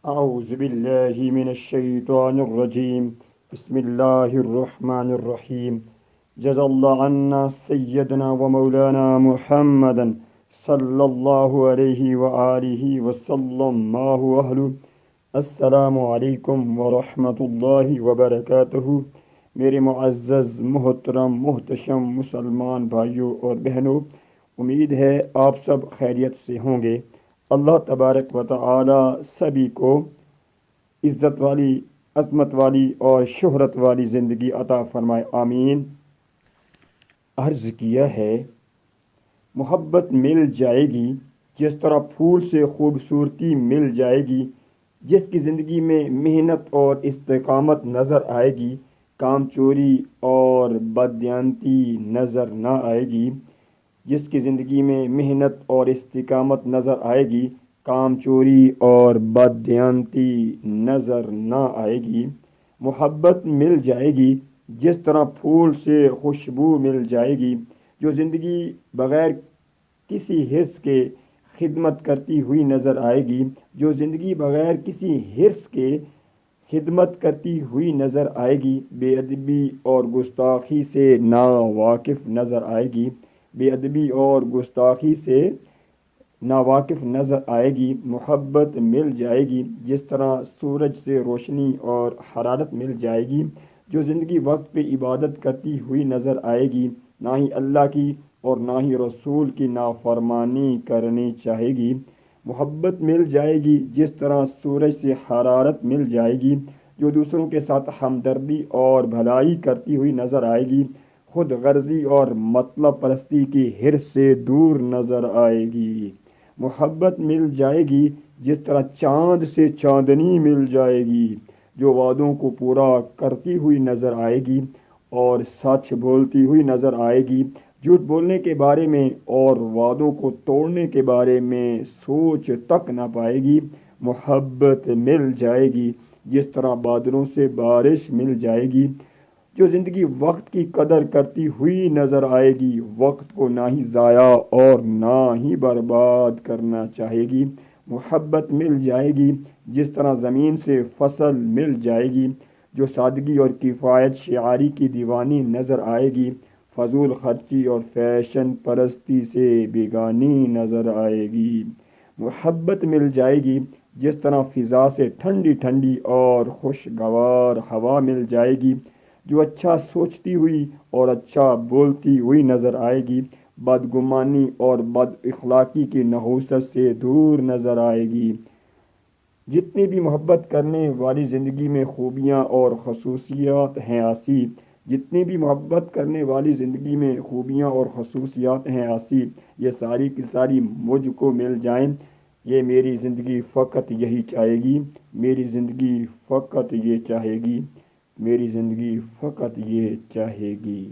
أعوذ بالله من الشيطان الرجيم. بسم الله الرحمن الرحيم. جزا الله عنا سيدنا ومولانا محمدا صلى الله عليه وآله وسلم ما هو أهله. السلام علیکم ورحمۃ اللہ وبرکاتہ۔ میرے معزز محترم محتشم مسلمان بھائیوں اور بہنوں، امید ہے آپ سب خیریت سے ہوں گے۔ اللہ تبارک و تعالی سبھی کو عزت والی، عظمت والی اور شہرت والی زندگی عطا فرمائے، آمین۔ عرض کیا ہے، محبت مل جائے گی جس طرح پھول سے خوبصورتی مل جائے گی، جس کی زندگی میں محنت اور استقامت نظر آئے گی، کام چوری اور بددیانتی نظر نہ آئے گی۔ جس کی زندگی میں محنت اور استقامت نظر آئے گی، کام چوری اور بددیانتی نظر نہ آئے گی۔ محبت مل جائے گی جس طرح پھول سے خوشبو مل جائے گی، جو زندگی بغیر کسی حرص کے خدمت کرتی ہوئی نظر آئے گی، جو زندگی بغیر کسی حرص کے خدمت کرتی ہوئی نظر آئے گی، بے ادبی اور گستاخی سے نا واقف نظر آئے گی، بے ادبی اور گستاخی سے ناواقف نظر آئے گی۔ محبت مل جائے گی جس طرح سورج سے روشنی اور حرارت مل جائے گی، جو زندگی وقت پہ عبادت کرتی ہوئی نظر آئے گی، نہ ہی اللہ کی اور نہ ہی رسول کی نافرمانی کرنی چاہے گی۔ محبت مل جائے گی جس طرح سورج سے حرارت مل جائے گی، جو دوسروں کے ساتھ ہمدردی اور بھلائی کرتی ہوئی نظر آئے گی، خود غرضی اور مطلب پرستی کی حرص سے دور نظر آئے گی۔ محبت مل جائے گی جس طرح چاند سے چاندنی مل جائے گی، جو وعدوں کو پورا کرتی ہوئی نظر آئے گی اور سچ بولتی ہوئی نظر آئے گی، جھوٹ بولنے کے بارے میں اور وعدوں کو توڑنے کے بارے میں سوچ تک نہ پائے گی۔ محبت مل جائے گی جس طرح بادلوں سے بارش مل جائے گی، جو زندگی وقت کی قدر کرتی ہوئی نظر آئے گی، وقت کو نہ ہی ضائع اور نہ ہی برباد کرنا چاہے گی۔ محبت مل جائے گی جس طرح زمین سے فصل مل جائے گی، جو سادگی اور کفایت شعاری کی دیوانی نظر آئے گی، فضول خرچی اور فیشن پرستی سے بیگانی نظر آئے گی۔ محبت مل جائے گی جس طرح فضا سے ٹھنڈی ٹھنڈی اور خوشگوار ہوا مل جائے گی، جو اچھا سوچتی ہوئی اور اچھا بولتی ہوئی نظر آئے گی، بدگمانی اور بد اخلاقی کی نحوست سے دور نظر آئے گی۔ جتنی بھی محبت کرنے والی زندگی میں خوبیاں اور خصوصیات ہیں آسی، جتنی بھی محبت کرنے والی زندگی میں خوبیاں اور خصوصیات ہیں آسی، یہ ساری کی ساری مجھ کو مل جائیں۔ یہ میری زندگی فقط یہی چاہے گی، میری زندگی فقط یہ چاہے گی، میری زندگی فقط یہ چاہے گی۔